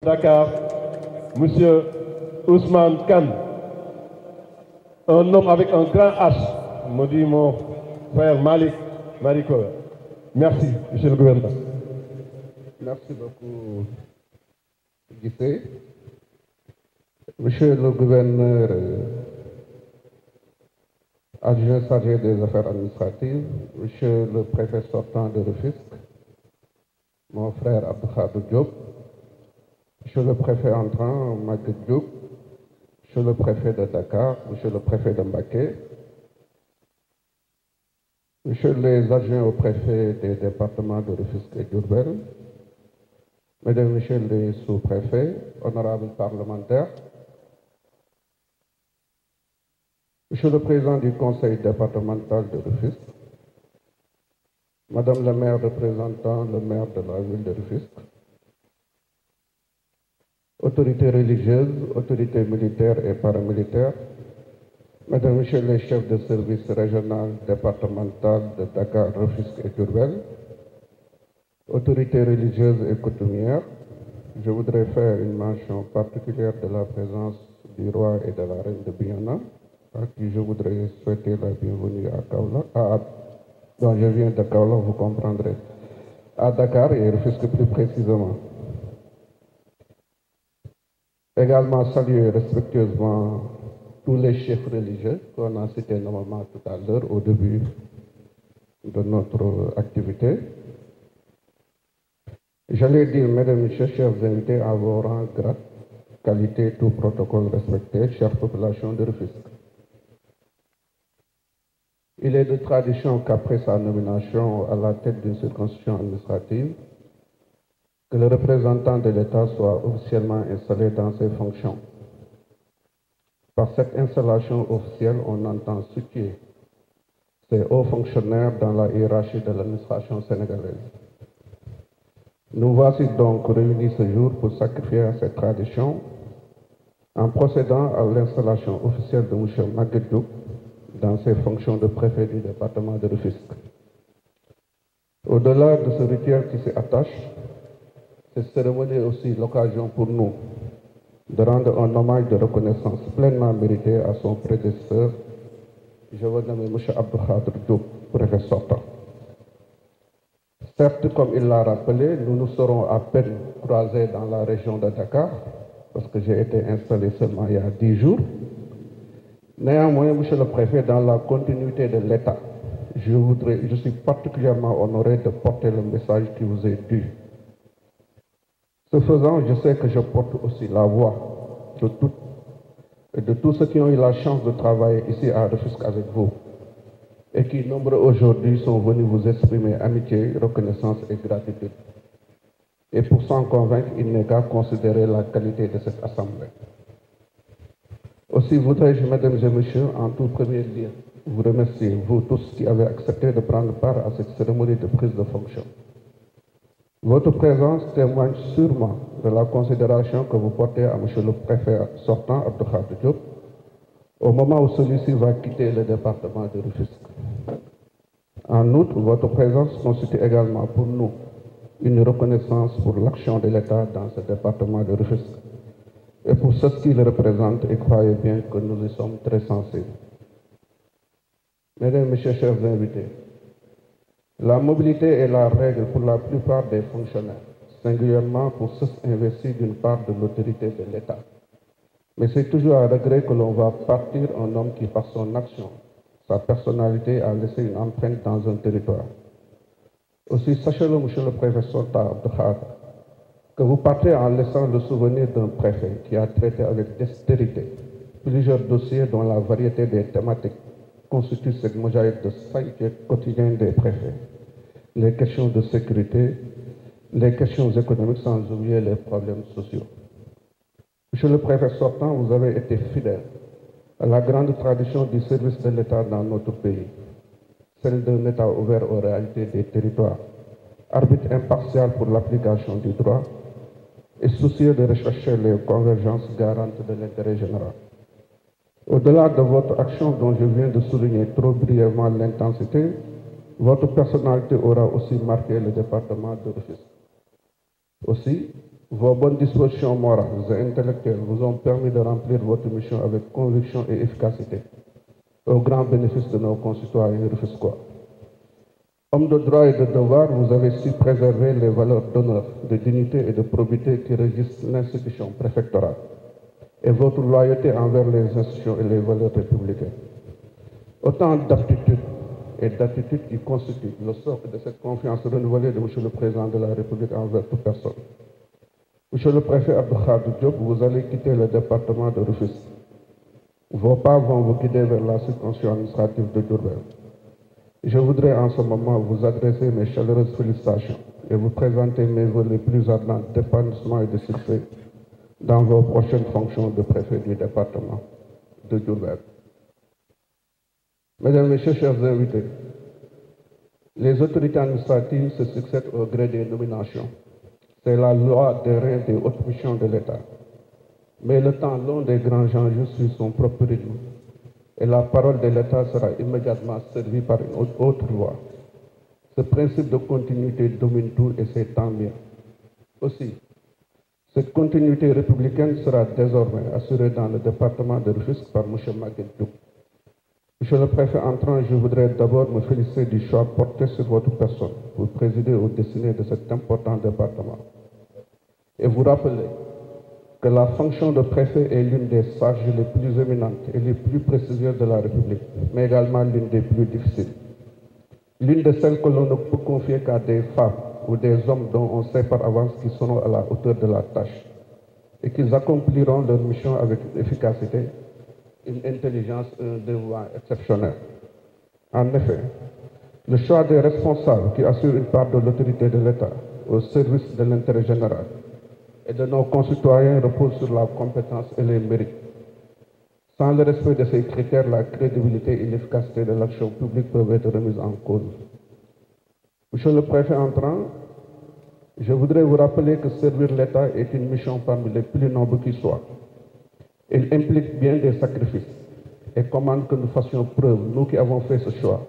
Dakar, Monsieur Ousmane Kane, un homme avec un grand H, me dit mon frère Malik Mariko. Merci, Monsieur le gouverneur. Merci beaucoup, Guité. Monsieur le gouverneur adjoint chargé des affaires administratives, Monsieur le préfet sortant de Rufisque, mon frère Abdou Diop, Monsieur le préfet entrant, Maguette Diop, Monsieur le préfet de Dakar, Monsieur le préfet de Mbacké, Monsieur les adjoints au préfet des départements de Rufisque et Diourbel, Mesdames, Messieurs les sous-préfets, honorables parlementaires, Monsieur le Président du Conseil départemental de Rufisque, Madame la maire représentant le maire de la ville de Rufisque, autorités religieuses, autorités militaires et paramilitaires, Mesdames, Messieurs les chefs de service régional, départemental de Dakar, Rufisque et Diourbel, autorités religieuses et coutumières, je voudrais faire une mention particulière de la présence du roi et de la reine de Bignona, à qui je voudrais souhaiter la bienvenue à Kaolack, dont je viens de Kaolack, vous comprendrez, à Dakar et Rufisque plus précisément. Également saluer respectueusement tous les chefs religieux qu'on a cités normalement tout à l'heure au début de notre activité. J'allais dire, mesdames et messieurs, chers invités, à vos rangs, grades, qualité, tout protocole respecté, chère population de Rufisque. Il est de tradition qu'après sa nomination à la tête d'une circonscription administrative, que le représentant de l'État soit officiellement installé dans ses fonctions. Par cette installation officielle, on entend situer ces hauts fonctionnaires dans la hiérarchie de l'administration sénégalaise. Nous voici donc réunis ce jour pour sacrifier à cette tradition en procédant à l'installation officielle de M. Maguette Diop dans ses fonctions de préfet du département de Rufisque. Au-delà de ce rituel qui s'y attache, cette cérémonie est aussi l'occasion pour nous de rendre un hommage de reconnaissance pleinement mérité à son prédécesseur, je veux nommer M. Abdou Diop, préfet sortant. Certes, comme il l'a rappelé, nous nous serons à peine croisés dans la région de Dakar, parce que j'ai été installé seulement il y a 10 jours. Néanmoins, Monsieur le Préfet, dans la continuité de l'État, je suis particulièrement honoré de porter le message qui vous est dû. Ce faisant, je sais que je porte aussi la voix de tous ceux qui ont eu la chance de travailler ici à Rufisque avec vous et qui, nombreux aujourd'hui, sont venus vous exprimer amitié, reconnaissance et gratitude. Et pour s'en convaincre, il n'est qu'à considérer la qualité de cette assemblée. Aussi voudrais-je, mesdames et messieurs, en tout premier lieu, vous remercier, vous tous qui avez accepté de prendre part à cette cérémonie de prise de fonction. Votre présence témoigne sûrement de la considération que vous portez à monsieur le préfet sortant, Abdou Diop, au moment où celui-ci va quitter le département de Rufisque. En outre, votre présence constitue également pour nous une reconnaissance pour l'action de l'État dans ce département de Rufisque. Et pour ceux qui le représentent, et croyez bien que nous y sommes très sensibles. Mesdames et messieurs, chers invités, la mobilité est la règle pour la plupart des fonctionnaires, singulièrement pour ceux investis d'une part de l'autorité de l'État. Mais c'est toujours à regret que l'on va partir un homme qui, par son action, sa personnalité, a laissé une empreinte dans un territoire. Aussi, sachez-le, monsieur le préfet sortant, que vous partez en laissant le souvenir d'un préfet qui a traité avec dextérité plusieurs dossiers dont la variété des thématiques constitue cette mosaïque de sanctuaire quotidien des préfets. Les questions de sécurité, les questions économiques, sans oublier les problèmes sociaux. Monsieur le préfet sortant, vous avez été fidèle à la grande tradition du service de l'État dans notre pays, celle d'un État ouvert aux réalités des territoires, arbitre impartial pour l'application du droit et soucieux de rechercher les convergences garantes de l'intérêt général. Au-delà de votre action dont je viens de souligner trop brièvement l'intensité, votre personnalité aura aussi marqué le département de Rufisque. Aussi, Vos bonnes dispositions morales et intellectuelles vous ont permis de remplir votre mission avec conviction et efficacité, au grand bénéfice de nos concitoyens rufisquois. Homme de droit et de devoir, vous avez su préserver les valeurs d'honneur, de dignité et de probité qui régissent l'institution préfectorale et votre loyauté envers les institutions et les valeurs républicaines. Autant d'aptitudes et d'attitudes qui constituent le socle de cette confiance renouvelée de M. le Président de la République envers toute personne. Monsieur le Préfet Abdou Khadre Diop, vous allez quitter le département de Rufisque. Vos pas vont vous guider vers la circonscription administrative de Diourbel. Je voudrais en ce moment vous adresser mes chaleureuses félicitations et vous présenter mes vœux les plus ardents d'épanouissement et de succès dans vos prochaines fonctions de préfet du département de Diourbel. Mesdames, Messieurs, chers invités, les autorités administratives se succèdent au gré des nominations. C'est la loi des reins des hautes missions de l'État. Mais le temps long des grands enjeux suit son propre rythme et la parole de l'État sera immédiatement servie par une autre loi. Ce principe de continuité domine tout et c'est tant mieux. Aussi, cette continuité républicaine sera désormais assurée dans le département de Rufisque par M. Maguette Diop. Monsieur le Préfet entrant, je voudrais d'abord me féliciter du choix porté sur votre personne pour présider aux destinées de cet important département. Et vous rappeler que la fonction de préfet est l'une des charges les plus éminentes et les plus prestigieuses de la République, mais également l'une des plus difficiles. L'une de celles que l'on ne peut confier qu'à des femmes ou des hommes dont on sait par avance qu'ils seront à la hauteur de la tâche et qu'ils accompliront leur mission avec une efficacité, une intelligence et un dévouement exceptionnel. En effet, le choix des responsables qui assurent une part de l'autorité de l'État au service de l'intérêt général et de nos concitoyens repose sur la compétence et les mérites. Sans le respect de ces critères, la crédibilité et l'efficacité de l'action publique peuvent être remises en cause. Monsieur le Préfet entrant, je voudrais vous rappeler que servir l'État est une mission parmi les plus nobles qui soient. Il implique bien des sacrifices et commande que nous fassions preuve, nous qui avons fait ce choix,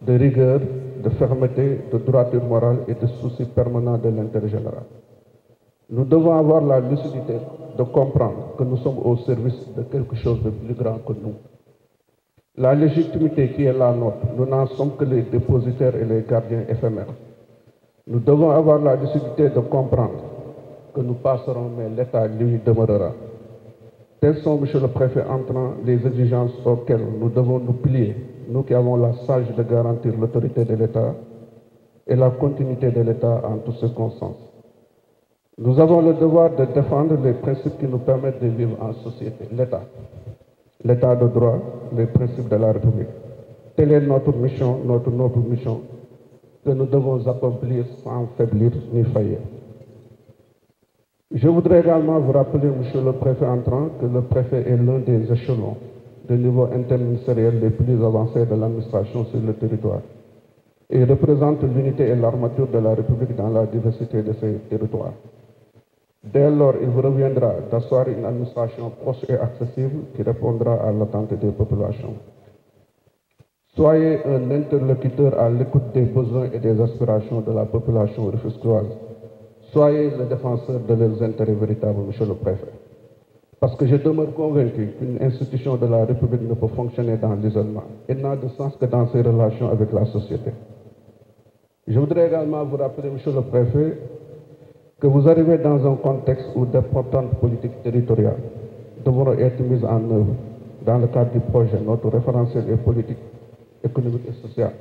de rigueur, de fermeté, de droiture morale et de souci permanent de l'intérêt général. Nous devons avoir la lucidité de comprendre que nous sommes au service de quelque chose de plus grand que nous. La légitimité qui est la nôtre, nous n'en sommes que les dépositaires et les gardiens éphémères. Nous devons avoir la lucidité de comprendre que nous passerons, mais l'État, lui, demeurera. Telles sont, Monsieur le Préfet entrant, les exigences auxquelles nous devons nous plier, nous qui avons la charge de garantir l'autorité de l'État et la continuité de l'État en toutes circonstances. Nous avons le devoir de défendre les principes qui nous permettent de vivre en société, l'État, l'État de droit, les principes de la République. Telle est notre mission que nous devons accomplir sans faiblir ni faillir. Je voudrais également vous rappeler, Monsieur le Préfet entrant, que le préfet est l'un des échelons de niveau interministériel les plus avancés de l'administration sur le territoire et représente l'unité et l'armature de la République dans la diversité de ses territoires. Dès lors, il vous reviendra d'asseoir une administration proche et accessible qui répondra à l'attente des populations. Soyez un interlocuteur à l'écoute des besoins et des aspirations de la population rufisquoise. Soyez le défenseur de leurs intérêts véritables, Monsieur le Préfet. Parce que je demeure convaincu qu'une institution de la République ne peut fonctionner dans l'isolement. Elle n'a de sens que dans ses relations avec la société. Je voudrais également vous rappeler, Monsieur le Préfet, que vous arrivez dans un contexte où d'importantes politiques territoriales devront être mises en œuvre dans le cadre du projet, notre référentiel et politique, économique et sociale,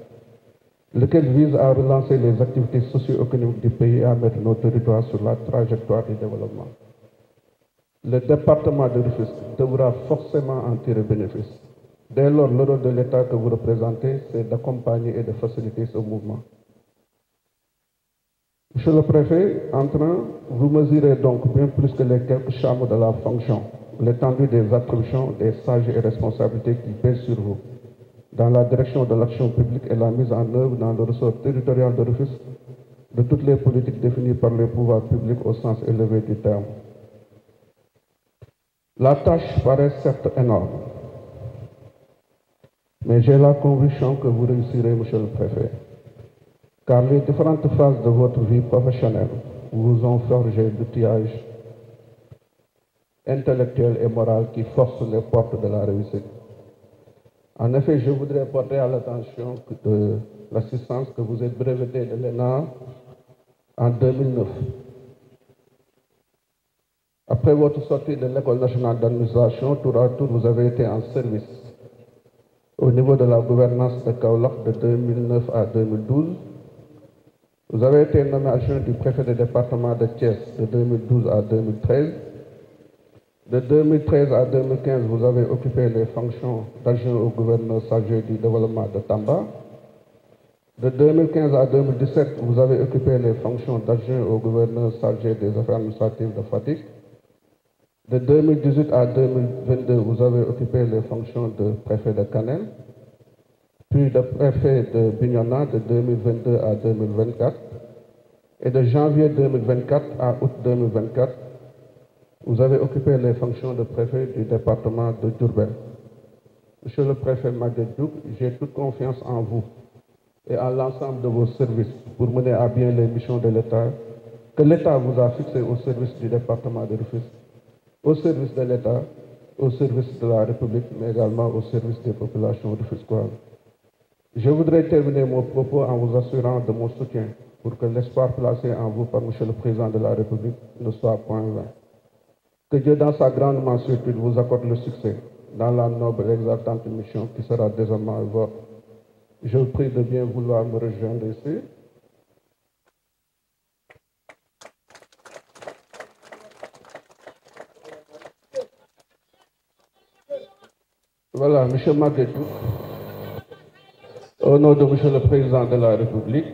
lequel vise à relancer les activités socio-économiques du pays et à mettre nos territoires sur la trajectoire du développement. Le département de Rufisque devra forcément en tirer bénéfice. Dès lors, le rôle de l'État que vous représentez, c'est d'accompagner et de faciliter ce mouvement. Monsieur le Préfet, entrant, vous mesurez donc bien plus que les quelques charmes de la fonction, l'étendue des attributions, des sages et responsabilités qui pèsent sur vous, dans la direction de l'action publique et la mise en œuvre dans le ressort territorial de Rufisque de toutes les politiques définies par les pouvoirs publics au sens élevé du terme. La tâche paraît certes énorme, mais j'ai la conviction que vous réussirez, Monsieur le Préfet, car les différentes phases de votre vie professionnelle vous ont forgé l'outillage intellectuel et moral qui force les portes de la réussite. En effet, je voudrais porter à l'attention de l'assistance que vous êtes breveté de l'ENA en 2009. Après votre sortie de l'École nationale d'administration, tour à tour, vous avez été en service au niveau de la gouvernance de Kaolack de 2009 à 2012. Vous avez été nommé adjoint du préfet du département de Thiès de 2012 à 2013. De 2013 à 2015, vous avez occupé les fonctions d'adjoint au gouverneur chargé du développement de Tamba. De 2015 à 2017, vous avez occupé les fonctions d'adjoint au gouverneur chargé des affaires administratives de Fatick. De 2018 à 2022, vous avez occupé les fonctions de préfet de Kanel, puis de préfet de Bignona de 2022 à 2024. Et de janvier 2024 à août 2024, vous avez occupé les fonctions de préfet du département de Diourbel. Monsieur le préfet Maguette Diouf, j'ai toute confiance en vous et en l'ensemble de vos services pour mener à bien les missions de l'État que l'État vous a fixées au service du département de Rufisque, au service de l'État, au service de la République, mais également au service des populations rufisquoises. Je voudrais terminer mon propos en vous assurant de mon soutien pour que l'espoir placé en vous par Monsieur le Président de la République ne soit point vain. Que Dieu, dans sa grande mansuétude, vous accorde le succès dans la noble et exaltante mission qui sera désormais vôtre. Je vous prie de bien vouloir me rejoindre ici. Voilà, M. Maguette Diouf, au nom de M. le Président de la République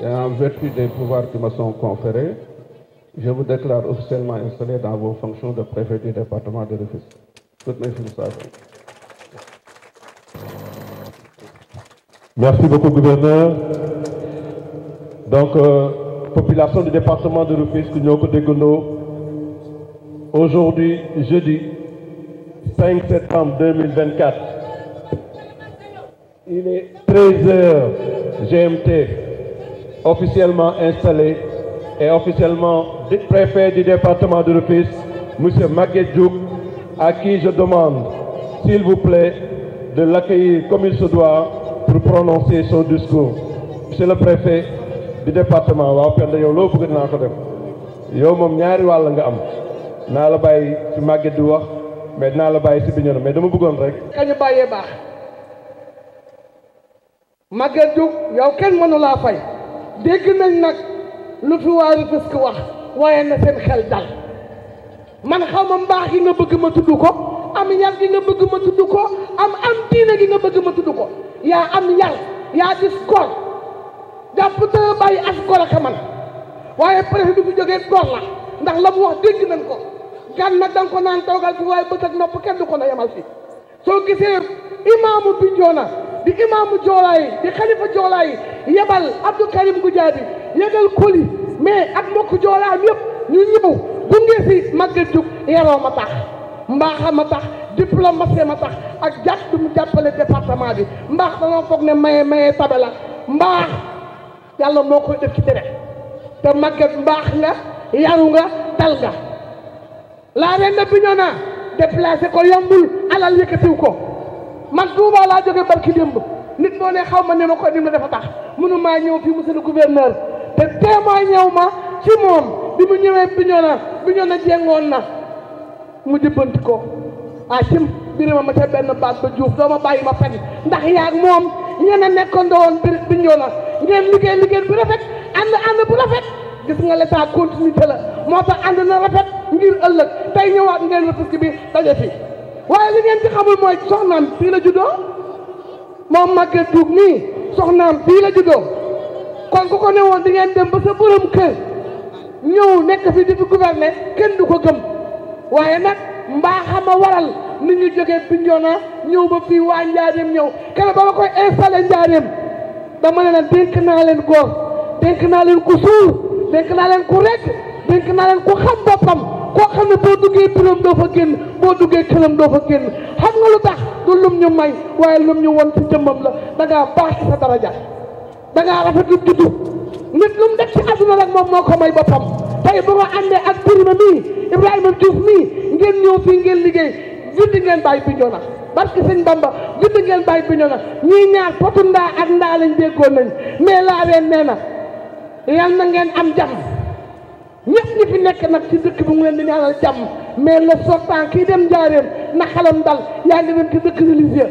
et en vertu des pouvoirs qui me sont conférés, je vous déclare officiellement installé dans vos fonctions de préfet du département de Rufisque. Toutes mes félicitations. Merci beaucoup, gouverneur. Donc, population du département de Rufisque, Nyoko Degono, aujourd'hui, jeudi 5 septembre 2024, il est 13h GMT, officiellement installé et officiellement préfet du département de Rufisque, M. Maguette Diouf, à qui je demande, s'il vous plaît, de l'accueillir comme il se doit pour prononcer son discours. Monsieur le préfet du département, waaw Penda yow loo bëgg naa ko def yow moom ñaari wàll nga am naa la bàyyi ci Maguette di wax mais dinaa la bàyyi ci Bignona mais dama bëggoon rek. kañu bàyyee baax Maguette Diouf yow kenn mënu laa fay dégg nañ nag lu fi waa Rufisque wax waaye na seen xel dal man xaw ma mbaax gi nga bëgg ma tudd ko am yar gi nga bëgg ma tudd ko am diine gi nga bëgg ma tudd ko yaa am yar yaa dis gor jàpp te bàyyi as gor ak man waaye préfet bi fi jógee gor la ndax la mu wax dégg nañ ko gan nag danga ko naan toogal fi waaye bët ak nopp kenn du ko na yemal fi soo gisee imaamu Bignona di imaamu Joolaa yi di xalifa Joolaa yi yebal Abdou Karim Goudiaby yëgal Koli mais ak mbokk Joolaa yëpp ñu ñëw gunge si Maguette Diouf yaroo ma tax mbaaxa ma tax diplomatie ma tax ak jàpp bi mu jàppale département bi mbaax danoo foog ne maye tabe la mbaax yàlla moo koy def ci tere te Maguette mbaax nga yaru nga dal nga la reine de Bignona déplacé ko yombul alal yëkkatiw ko man Touba laa jóge barki démb nit moo ne xaw ma ne ma ko nim la dafa tax mënu maa ñëw fii monsieur le gouverneur te témoin ñëw ma ci moom bi mu ñëwee Bignona jengoon na mu jëbbanti ko cim birima ma ca benn baat ba Diouf doo ma bàyyi ma fen ndax yaag moom ñeen a nekkandoo woon Bignona ngeen liggéey bu rafet ànd bu rafet gis nga l'état continuité la moo tax ànd na rafet ngir ëllëg tey ñëwaat ngeen Rufisque bi daje fi waaye li ngeen ci xamul mooy soxnaam fii la juddoo moom Maguette Diouf nii soxnaam fii la juddoo kon ku ko ne woon di ngeen dem ba sa borom kër ñëw nekk fi di fi gouverner kenn du ko gëm waaye nag mbaaxama waral nit ñu jógee Bignona ñëw ba fii waa Njaareem ñëw keroog ba ma koy installé Njaareem dama ne leen dénk naa leen góor dénk naa leen ku suur dénk naa leen ku rek dénk naa leen ku xam boppam koo xam ne boo duggee turam doo fa génn boo duggee këram doo fa génn xam nga lu tax du lum ñu may waaye lum ñu won ci jëmmam la da ngaa baax ci sa daraja da ngaa rafet lu juddu nit lu mu def ci àdduna rek moom moo ko may boppam tey bu nga àndee ak Birima mii Ibrahima Diouf mii ngeen ñëw fii ngeen liggéey vide ngeen bàyyi Bignona parce que sëñ Bamba vide ngeen bàyyi Bignona ñii ñaar potu ndaa ak ndaa lañ déggoon nañ mais laa leen nee na yal na ngeen am jàmm ñëpp ñi fi nekk nag ci dëkk bi mu leen di ñaanal jàmm mais le sortant kii dem njaareem na xelam dal yaa ngi dem ci dëkk religieux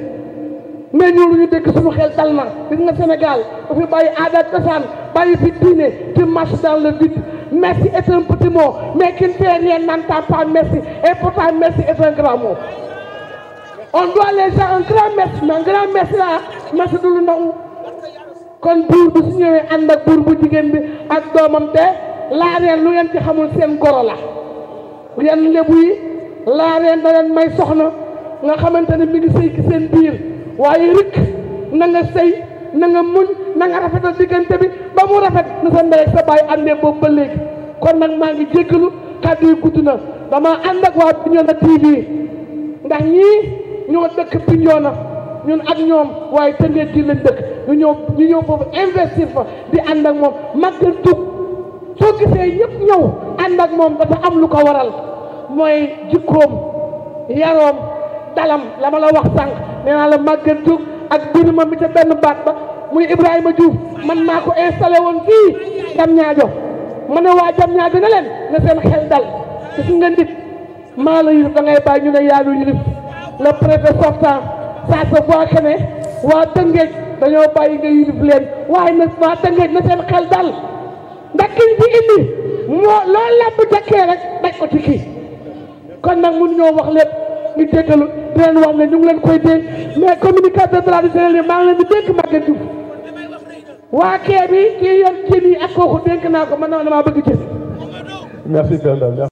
mais ñun ñu dégg suñu xel dal na gis nga Sénégal dafa bàyyi aada ak cosaan bàyyi fi diine tu marches dans le vide merci est un petit mot mais qui ne fait rien n'entend pas merci et pourtant merci est un grand mot on doit les gens un grand merci mais un grand merci là merci du lu ndaw kon buur bu su ñëwee ànd ak buur bu jigéen bi ak doomam te laareen lu ngeen ci xamul seen goro la yéen lébu yi laareen da leen may soxna nga xamante ne mi ngi sëy ci seen biir waaye rek na nga sëy na nga muñ na nga rafetal diggante bi ba mu rafet na sa ndey ak sa baay àndee boobu ba léegi kon nag maa ngi jéggalu kàddu yi gudd na dama ànd ak waa Bignona TV ndax ñii ñoo dëkk Bignona ñun ak ñoom waaye Tëngéej gi lañ dëkk ñu ñëw foofu investir fa di ànd ak moom Maguette Diouf soo gisee ñëpp ñëw ànd ak moom dafa am lu ko waral mooy jikkoom yaroom dalam la ma la wax sànq nee naa la Maguette Diouf ak Birima mi ca benn baat ba muy Ibrahima Diouf man maa ko installé woon fii Diamniadio ma ne waa Diamniadio ne leen ne seen xel dal gis nga nit maa la yilif da ngay bàyyi ñu ne yaa lu yilif le préfet sortant ça se voit que ne waa Tëngéej dañoo bàyyi nga yilif leen waaye nag waa Tëngéej na seen xel dal ndax kiñ fi indi moo loolu la bu jëkkee rek daj ko ci kii kon nag mun ñoo wax lépp ñu jéggalu di leen wax ne ñu ngi leen koy dégg mais communicateur traditionnel yi maa ngi leen di dégg Maguette Diouf waa kee bi kii yor cin yi ak kooku dénk naa ko man damaa bëgg cin. Merci Penda.